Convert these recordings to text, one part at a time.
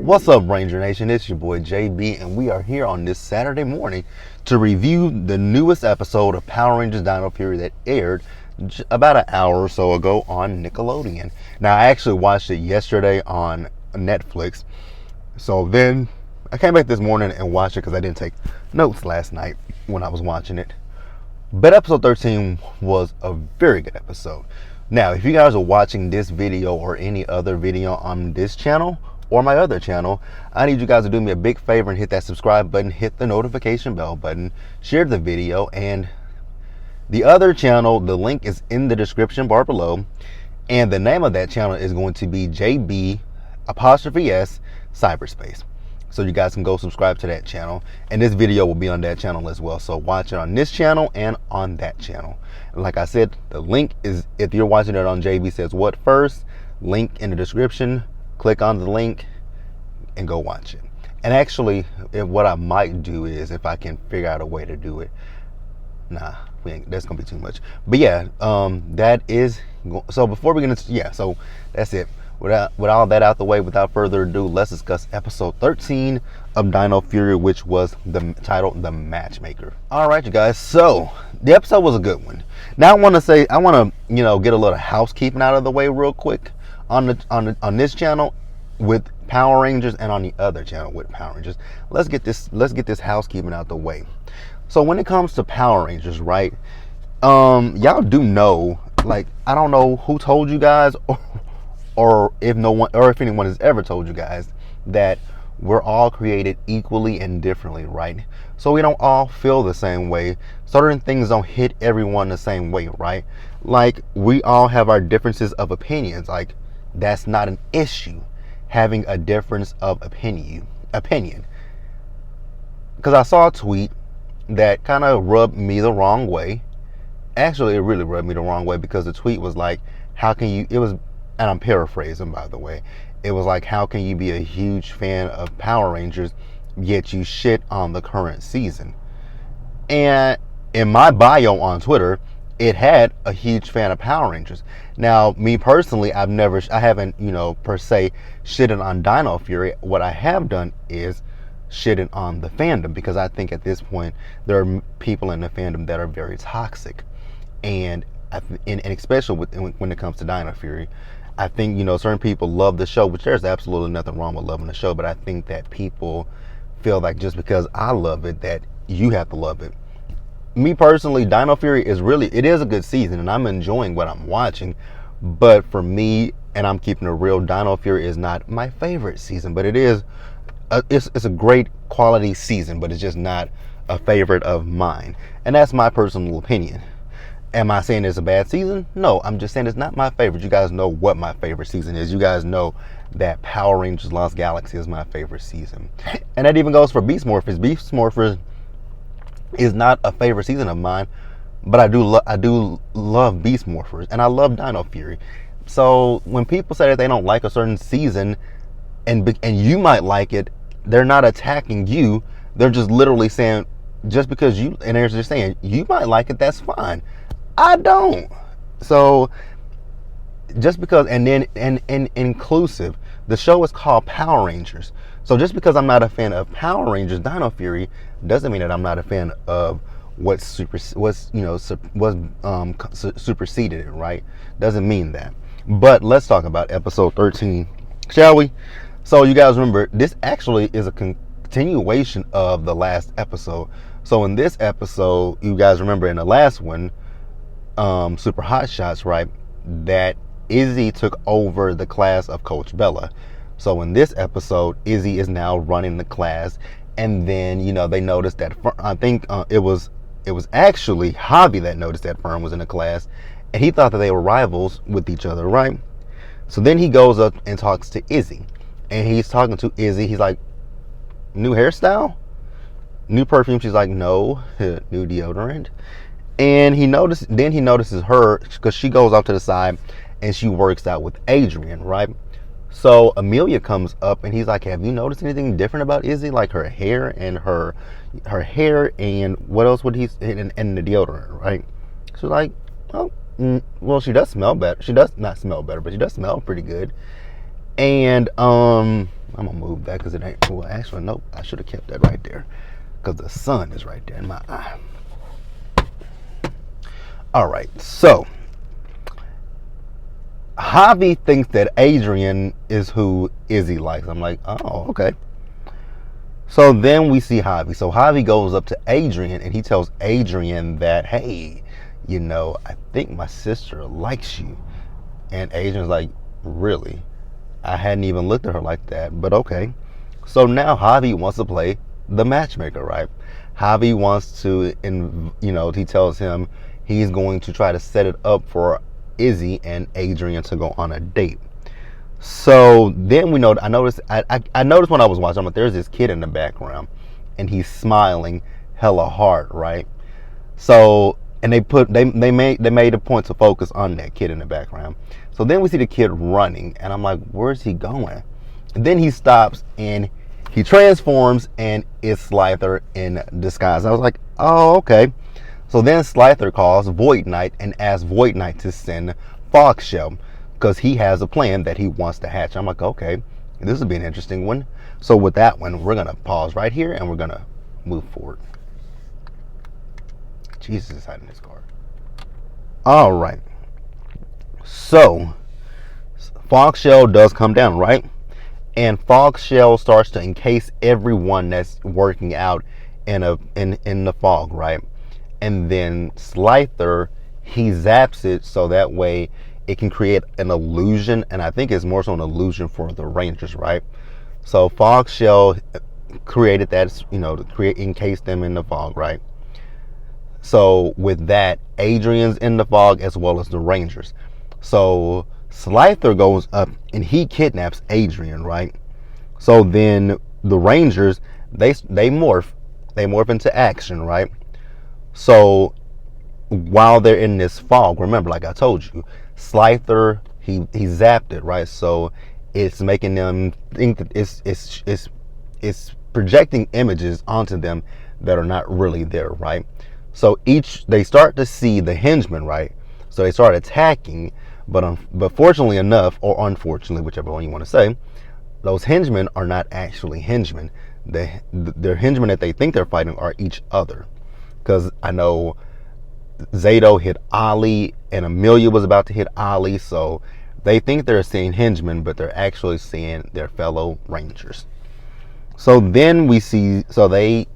What's up, Ranger Nation? It's your boy JB, and we are here on this Saturday morning to review the newest episode of Power Rangers Dino Fury that aired about an hour or so ago on Nickelodeon. Now, I actually watched it yesterday on Netflix, so then I came back this morning and watched it because I didn't take notes last night when I was watching it. But episode 13 was a very good episode. Now, if you guys are watching this video or any other video on this channel or my other channel, I need you guys to do me a big favor and hit that subscribe button, hit the notification bell button, share the video, and the other channel, the link is in the description bar below, and the name of that channel is going to be Jbsayzwhat Cyberspace. So you guys can go subscribe to that channel, and this video will be on that channel as well. So watch it on this channel and on that channel. And like I said, the link is, if you're watching it on Jbsayzwhat first, link in the description. Click on the link and go watch it. And actually, what I might do is, if I can figure out a way to do it, that's gonna be too much. But yeah, that is. So before we get into, so that's it. With all that out the way, without further ado, let's discuss episode 13 of Dino Fury, which was titled The Matchmaker. All right, you guys. So the episode was a good one. Now I want to get a little housekeeping out of the way real quick on this channel with Power Rangers, and on the other channel with Power Rangers. Let's get this housekeeping out the way. So when it comes to Power Rangers, right? Y'all do know, like, I don't know who told you guys, or if anyone has ever told you guys, that we're all created equally and differently, right? So we don't all feel the same way. Certain things don't hit everyone the same way, right? Like, we all have our differences of opinions. Like, that's not an issue, having a difference of opinion. Because I saw a tweet that kind of rubbed me the wrong way. Actually, it really rubbed me the wrong way, because the tweet was like, and I'm paraphrasing, by the way. It was like, how can you be a huge fan of Power Rangers, yet you shit on the current season? And in my bio on Twitter, it had a huge fan of Power Rangers. Now, me personally, I haven't, per se, shitting on Dino Fury. What I have done is shitting on the fandom, because I think at this point, there are people in the fandom that are very toxic. And especially when it comes to Dino Fury, I think, certain people love the show, which there's absolutely nothing wrong with loving the show, but I think that people feel like just because I love it, that you have to love it. Me personally, Dino Fury is a good season, and I'm enjoying what I'm watching. But for me, and I'm keeping it real, Dino Fury is not my favorite season, but it's a great quality season, but it's just not a favorite of mine. And that's my personal opinion. Am I saying it's a bad season? No, I'm just saying it's not my favorite. You guys know what my favorite season is. You guys know that Power Rangers Lost Galaxy is my favorite season. And that even goes for Beast Morphers. Beast Morphers is not a favorite season of mine, but I do love Beast Morphers, and I love Dino Fury. So when people say that they don't like a certain season, and you might like it, they're not attacking you. They're just literally saying, just because they're just saying you might like it, that's fine. I don't. So just because, and inclusive, the show is called Power Rangers. So just because I'm not a fan of Power Rangers Dino Fury doesn't mean that I'm not a fan of what superseded it, right? Doesn't mean that. But let's talk about episode 13, shall we? So you guys remember, this actually is a continuation of the last episode. So in this episode, you guys remember in the last one, Super Hot Shots, right, that Izzy took over the class of Coach Bella. So in this episode, Izzy is now running the class, and then they noticed that I think it was actually Javi that noticed that Fern was in the class, and he thought that they were rivals with each other, right? So then he goes up and talks to Izzy, and he's talking to Izzy. He's like, new hairstyle, new perfume. She's like, no, new deodorant. And he notices her, because she goes off to the side and she works out with Adrian, right? So Amelia comes up and he's like, have you noticed anything different about Izzy? Like her hair and her hair, and what else would and the deodorant, right? She's like, oh, well, she does smell better. She does not smell better, but she does smell pretty good. And I'm gonna move that because it ain't. Well, actually, nope. I should have kept that right there because the sun is right there in my eye. All right, so Javi thinks that Adrian is who Izzy likes. I'm like, oh, okay. So then we see Javi. So Javi goes up to Adrian and he tells Adrian that, hey, I think my sister likes you. And Adrian's like, really? I hadn't even looked at her like that, but okay. So now Javi wants to play the matchmaker, right? Javi wants to, he tells him he's going to try to set it up for Izzy and Adrian to go on a date. So then I noticed when I was watching, I'm like, there's this kid in the background and he's smiling hella hard, right? So, and they made a point to focus on that kid in the background. So then we see the kid running and I'm like, where's he going? And then he stops and he transforms and it's Slyther in disguise. I was like, oh, okay. So then Slyther calls Void Knight and asks Void Knight to send Fogshell because he has a plan that he wants to hatch. I'm like, okay, this will be an interesting one. So with that one, we're going to pause right here and we're going to move forward. Jesus is hiding this card. All right. So Fogshell does come down, right? And Fogshell starts to encase everyone that's working out in the fog, right? And then Slyther, he zaps it so that way it can create an illusion, and I think it's more so an illusion for the Rangers, right? So Fogshell created that, to encase them in the fog, right? So with that, Adrian's in the fog as well as the Rangers. So Slyther goes up and he kidnaps Adrian, right? So then the Rangers, they morph into action, right? So while they're in this fog, remember, like I told you, Slyther, he zapped it, right? So it's making them think that it's projecting images onto them that are not really there, right? So they start to see the henchmen, right? So they start attacking, but fortunately enough, or unfortunately, whichever one you want to say, those henchmen are not actually henchmen. Their henchmen that they think they're fighting are each other. Because I know Zato hit Ali and Amelia was about to hit Ali, so they think they're seeing henchmen, but they're actually seeing their fellow Rangers. So then we see, the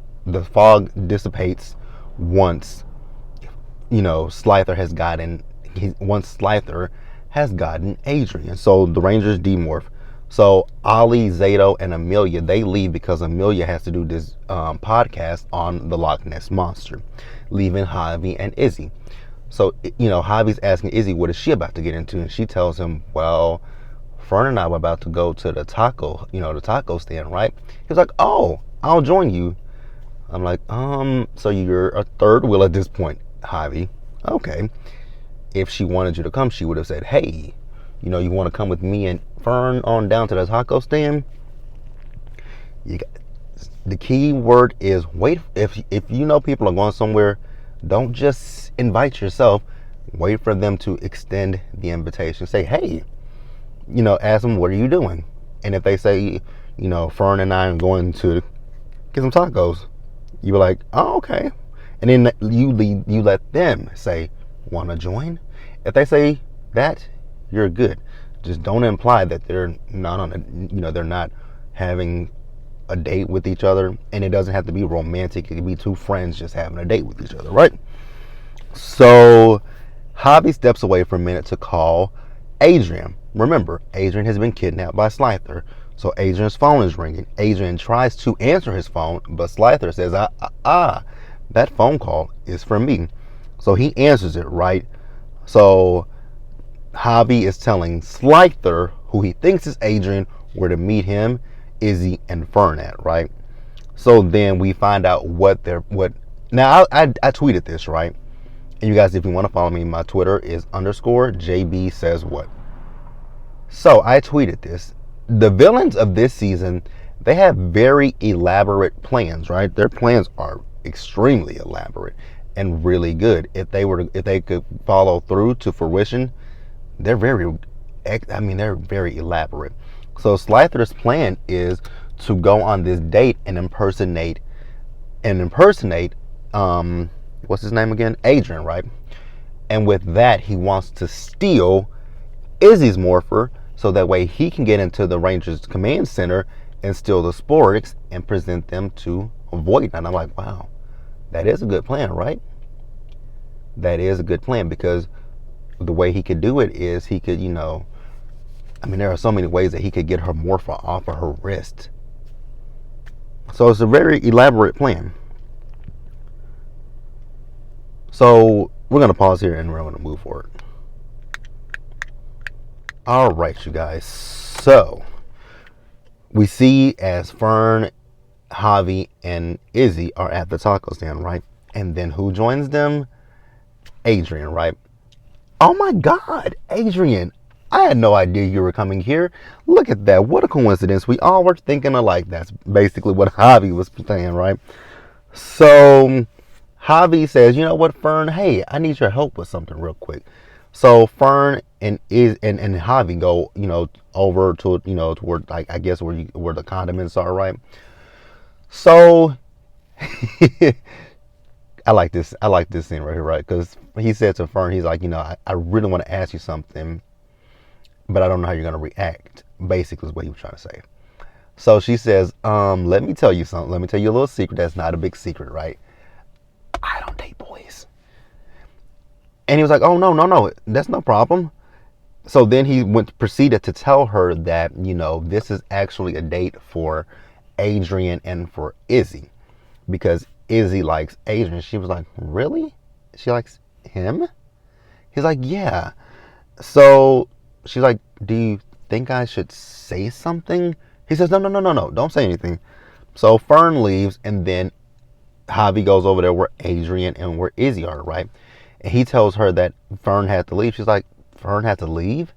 fog dissipates once, Slyther has gotten Adrian. So the Rangers demorph. So Ali, Zato, and Amelia, they leave because Amelia has to do this podcast on the Loch Ness Monster, leaving Javi and Izzy. So, Javi's asking Izzy, what is she about to get into? And she tells him, well, Fern and I were about to go to the taco stand, right? He was like, oh, I'll join you. I'm like, so you're a third wheel at this point, Javi. Okay. If she wanted you to come, she would have said, hey, you want to come with me and Fern on down to the taco stand? The key word is wait. If people are going somewhere, don't just invite yourself. Wait for them to extend the invitation. Say, hey, ask them, what are you doing? And if they say, Fern and I are going to get some tacos, you be like, oh, okay. And then you let them say, want to join? If they say that, you're good. Just don't imply that they're not they're not having a date with each other, and it doesn't have to be romantic. It could be two friends just having a date with each other, right? So Javi steps away for a minute to call Adrian. Remember, Adrian has been kidnapped by Slyther, so Adrian's phone is ringing. Adrian tries to answer his phone, but Slyther says, that phone call is for me. So he answers it, right? So Javi is telling Slyther, who he thinks is Adrian, where to meet him, Izzy, and Fern at, right? So then we find out now I tweeted this, right? And you guys, if you want to follow me, my Twitter is _Jbsayzwhat. So I tweeted this. The villains of this season, they have very elaborate plans, right? Their plans are extremely elaborate and really good. If they could follow through to fruition, they're very elaborate. So Slyther's plan is to go on this date and impersonate what's his name again? Adrian, right? And with that, he wants to steal Izzy's morpher so that way he can get into the Rangers command center and steal the Sporix and present them to Voight. And I'm like, wow, that is a good plan, right? That is a good plan, because the way he could do it is he could, there are so many ways that he could get her morpher off of her wrist. So it's a very elaborate plan. So we're going to pause here and we're going to move forward. All right, you guys. So we see as Fern, Javi, and Izzy are at the taco stand, right? And then who joins them? Adrian, right? Oh my God, Adrian. I had no idea you were coming here. Look at that. What a coincidence. We all were thinking alike. That's basically what Javi was saying, right? So Javi says, you know what, Fern? Hey, I need your help with something real quick. So Fern and Javi go, over to, to where, like, I guess where the condiments are, right? So I like this scene right here, right? Because he said to Fern, he's like, I really want to ask you something, but I don't know how you're gonna react. Basically, is what he was trying to say. So she says, let me tell you something. Let me tell you a little secret that's not a big secret, right? I don't date boys. And he was like, oh, no, that's no problem. So then he proceeded to tell her that, this is actually a date for Adrian and for Izzy, because Izzy likes Adrian. She was like, really? She likes him? He's like, yeah. So she's like, do you think I should say something? He says, no, don't say anything. So Fern leaves, and then Javi goes over there where Adrian and where Izzy are, right? And he tells her that Fern had to leave. She's like, Fern had to leave?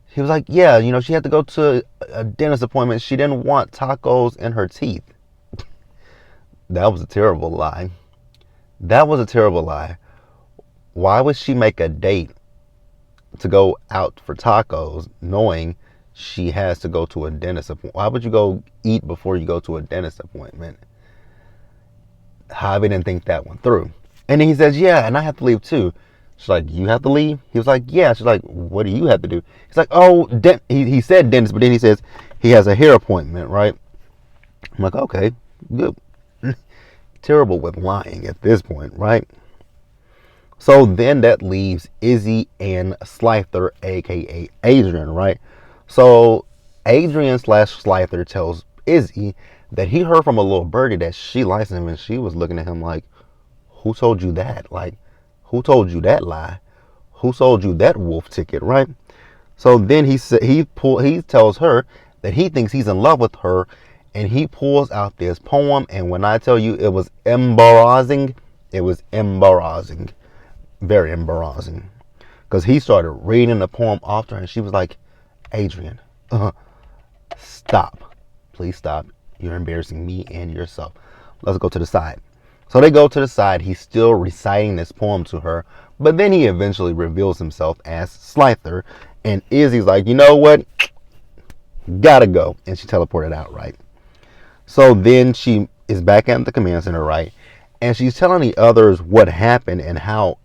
He was like, yeah, she had to go to a dentist appointment. She didn't want tacos in her teeth. That was a terrible lie. That was a terrible lie. Why would she make a date to go out for tacos knowing she has to go to a dentist appointment? Why would you go eat before you go to a dentist appointment? Javi didn't think that one through. And then he says, yeah, and I have to leave too. She's like, you have to leave? He was like, yeah. She's like, what do you have to do? He's like, oh, he said dentist, but then he says he has a hair appointment, right? I'm like, okay, good. Terrible with lying at this point, right? So then that leaves Izzy and Slyther, aka Adrian, right? So Adrian / Slyther tells Izzy that he heard from a little birdie that she likes him, and she was looking at him like, who told you that? Like, who told you that lie? Who sold you that wolf ticket, right? So then he tells her that he thinks he's in love with her, and he pulls out this poem, and when I tell you it was embarrassing, it was embarrassing. Very embarrassing. Because he started reading the poem after her, and she was like, Adrian, stop. Please stop. You're embarrassing me and yourself. Let's go to the side. So they go to the side. He's still reciting this poem to her, but then he eventually reveals himself as Slyther, and Izzy's like, you know what? Gotta go. And she teleported out, right? So then she is back at the command center, right? And she's telling the others what happened and how,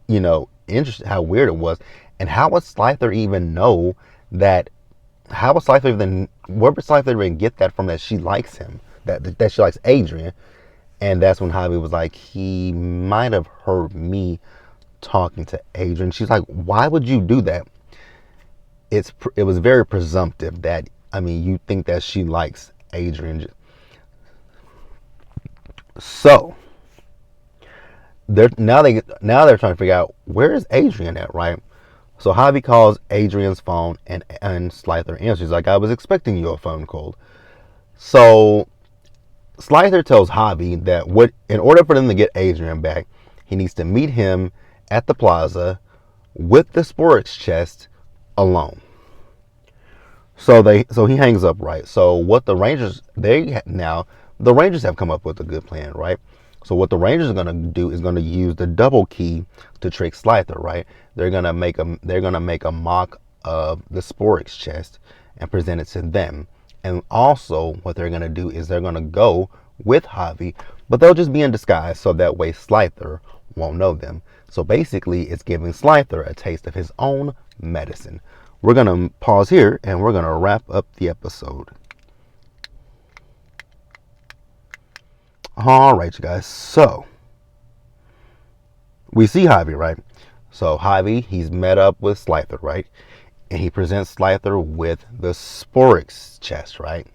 interesting, how weird it was. And how would Slyther even know that? How would Slyther even, where would Slyther even get that from, that she likes him, that she likes Adrian? And that's when Javi was like, he might have heard me talking to Adrian. She's like, why would you do that? It was very presumptive that, you think that she likes Adrian. So they're trying to figure out, where is Adrian at, right? So Javi calls Adrian's phone, and Slyther answers. He's like, I was expecting you a phone call. So Slyther tells Javi that in order for them to get Adrian back, he needs to meet him at the plaza with the Sporix chest alone. So he hangs up, right? So what the Rangers have come up with a good plan, right? So what the Rangers are gonna do is gonna use the double key to trick Slyther, right? They're gonna make a mock of the Sporix chest, and present it to them. And also what they're going to do is they're going to go with Javi, but they'll just be in disguise so that way Slyther won't know them. So basically it's giving Slyther a taste of his own medicine. We're going to pause here and we're going to wrap up the episode. All right, you guys. So we see Javi, right? So Javi, he's met up with Slyther, right? And he presents Slyther with the Sporix chest, right?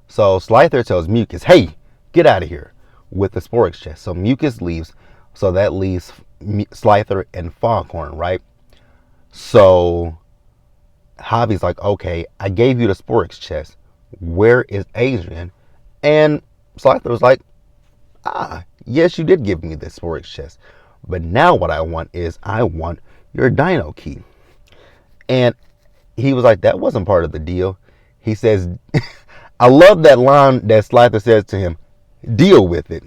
So Slyther tells Mucus, hey, get out of here with the Sporix chest. So Mucus leaves. So that leaves Slyther and Foghorn, right? So Javi's like, okay, I gave you the Sporix chest. Where is Adrian? And Slyther was like, yes, you did give me the Sporix chest. But now what I want is I want your Dino key. And he was like, that wasn't part of the deal. He says, I love that line that Slyther says to him, deal with it.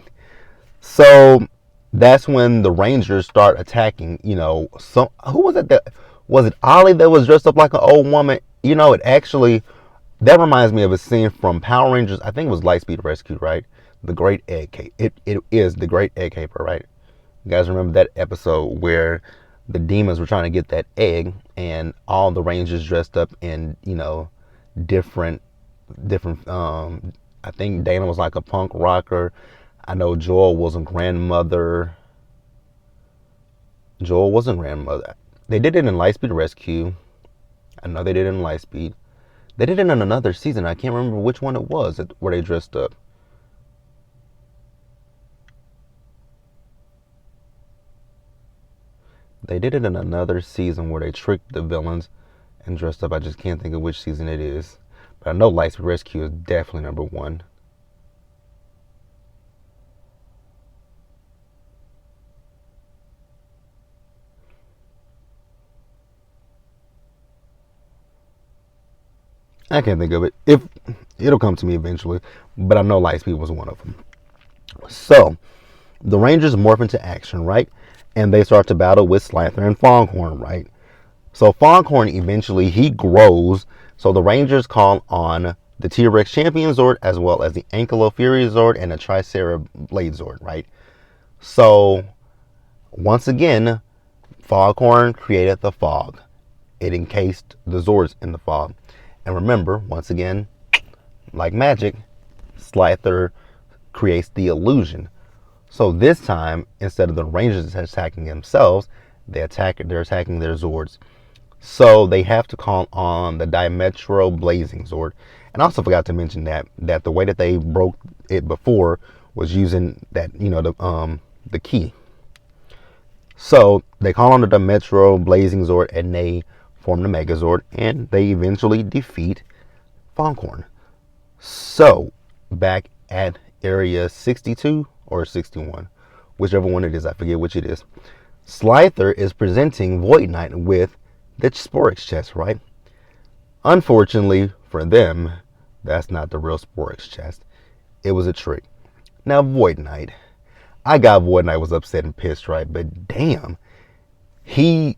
So that's when the Rangers start attacking, who was it was it Ollie that was dressed up like an old woman? It actually, that reminds me of a scene from Power Rangers. I think it was Lightspeed Rescue, right? The Great Egg Caper. It is the Great Egg Caper, right? You guys remember that episode where the demons were trying to get that egg and all the Rangers dressed up in, different, I think Dana was like a punk rocker. I know Joel was a grandmother. Joel wasn't grandmother. They did it in Lightspeed Rescue. I know they did it in Lightspeed. They did it in another season. I can't remember which one it was where they dressed up. They did it in another season where they tricked the villains and dressed up. I just can't think of which season it is. But I know Lightspeed Rescue is definitely number one. I can't think of it. If it'll come to me eventually, but I know Lightspeed was one of them. So the Rangers morph into action, right? And they start to battle with Slyther and Foghorn, right? So Foghorn eventually he grows. So the Rangers call on the T-Rex Champion Zord as well as the Ankylo Fury Zord and the Tricera Blade Zord, right? So once again, Foghorn created the fog. It encased the Zords in the fog. And remember, once again, like magic, Slyther creates the illusion. So this time, instead of the Rangers attacking themselves, they're attacking their Zords. So they have to call on the Dimetro Blazing Zord. And I also forgot to mention that the way that they broke it before was using that, the key. So they call on the Dimetro Blazing Zord and they form the Megazord and they eventually defeat Foghorn. So back at area 62 or 61, whichever one it is, I forget which it is, Slyther is presenting Void Knight with the Sporix chest, right? Unfortunately for them, that's not the real Sporix chest. It was a trick. Now Void Knight, I got Void Knight was upset and pissed, right? But damn, he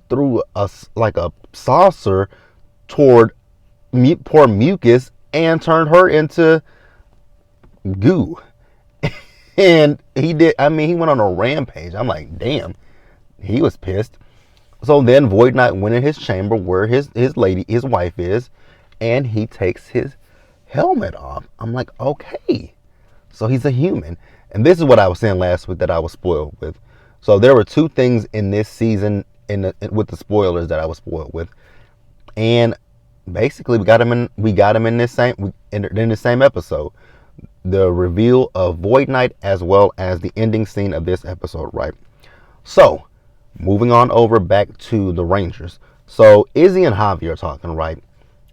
threw us like a saucer toward poor Mucus and turned her into goo. And he went on a rampage. I'm like, damn, he was pissed. So then Void Knight went in his chamber where his wife is, and he takes his helmet off. I'm like, okay, so he's a human. And this is what I was saying last week that I was spoiled with. So there were two things in this season with the spoilers that I was spoiled with, and basically we got him in this same episode. The reveal of Void Knight as well as the ending scene of this episode, right? So moving on over back to the Rangers. So Izzy and Javi are talking, right?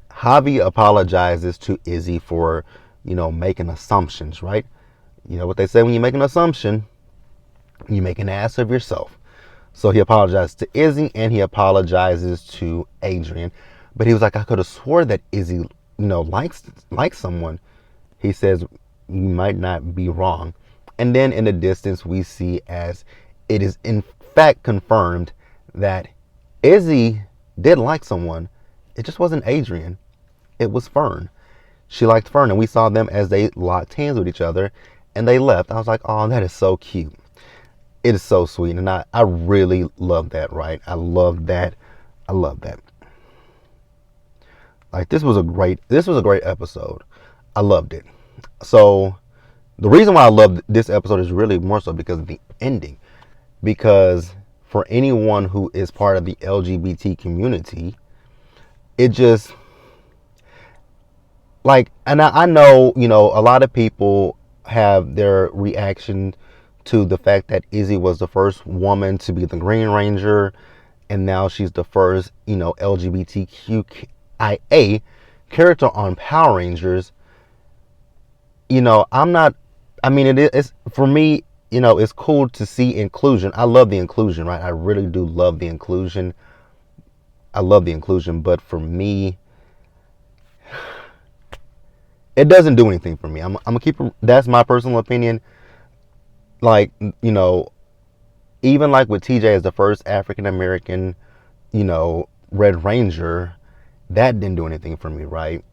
Javi apologizes to Izzy for, making assumptions, right? You know what they say when you make an assumption, you make an ass of yourself. So he apologizes to Izzy and he apologizes to Adrian. But he was like, I could have swore that Izzy, likes someone. He says, you might not be wrong. And then in the distance, we see as it is in fact confirmed that Izzy did like someone It just wasn't Adrian. It was Fern. She liked Fern, and we saw them as they locked hands with each other, and they left. I was like, oh, that is so cute. It is so sweet, and I really love that, right? I love that. I love that. Like, this was a great episode. I loved it. So the reason why I love this episode is really more so because of the ending. Because for anyone who is part of the LGBT community, it just, like, and I know, you know, a lot of people have their reaction to the fact that Izzy was the first woman to be the Green Ranger, and now she's the first, you know, LGBTQIA character on Power Rangers. You know, I mean, it's, for me, you know, it's cool to see inclusion. I love the inclusion, right? I really do love the inclusion. I love the inclusion, but for me, it doesn't do anything for me. I'm gonna keep, that's my personal opinion. Like, you know, even like with TJ as the first African American, you know, Red Ranger, that didn't do anything for me, right?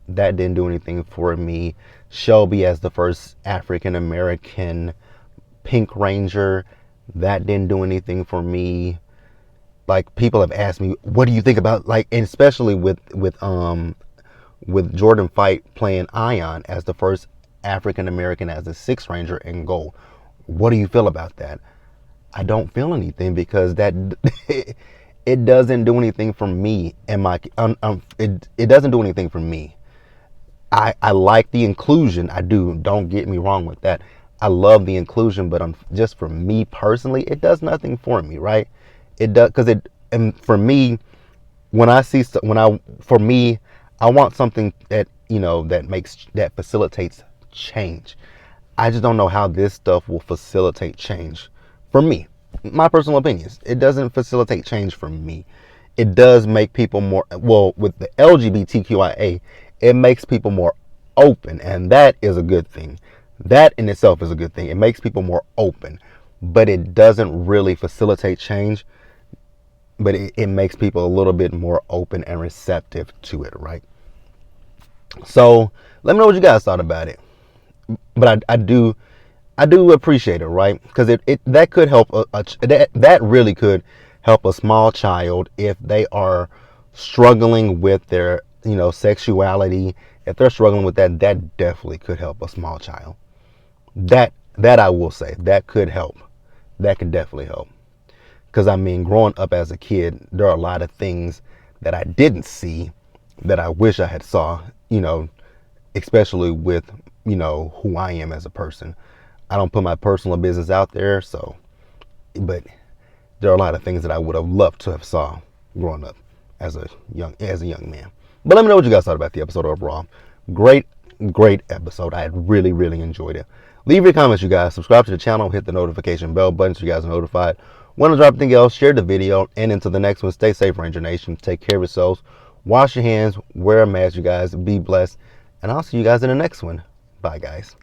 That didn't do anything for me. Shelby as the first African American Pink Ranger, that didn't do anything for me. Like, people have asked me, what do you think about, like, and especially with Jordan Fight playing Ion as the first African American as the Sixth Ranger in Gold. What do you feel about that? I don't feel anything, because that it doesn't do anything for me, and it doesn't do anything for me. I like the inclusion. I do. Don't get me wrong with that. I love the inclusion, but just for me personally, it does nothing for me, right? It does, because and for me, for me, I want something that, you know, that facilitates change. I just don't know how this stuff will facilitate change for me. My personal opinions. It doesn't facilitate change for me. It does make people more, well, with the LGBTQIA, it makes people more open, and that is a good thing. That in itself is a good thing. It makes people more open, but it doesn't really facilitate change, but it makes people a little bit more open and receptive to it, right? So let me know what you guys thought about it. But I do appreciate it, right? Because that could help that really could help a small child if they are struggling with their, you know, sexuality. If they're struggling with that, that definitely could help a small child. That I will say, that could help. That could definitely help. Because, I mean, growing up as a kid, there are a lot of things that I didn't see that I wish I had saw, you know, especially with, you know, who I am as a person. I don't put my personal business out there, so, but there are a lot of things that I would have loved to have saw growing up as a young man. But let me know what you guys thought about the episode overall. Great episode. I had really enjoyed it. Leave your comments, you guys. Subscribe to the channel. Hit the notification bell button so you guys are notified when I drop anything else. Share the video, and until the next one, stay safe, Ranger Nation. Take care of yourselves. Wash your hands. Wear a mask, you guys. Be blessed. And I'll see you guys in the next one. Bye, guys.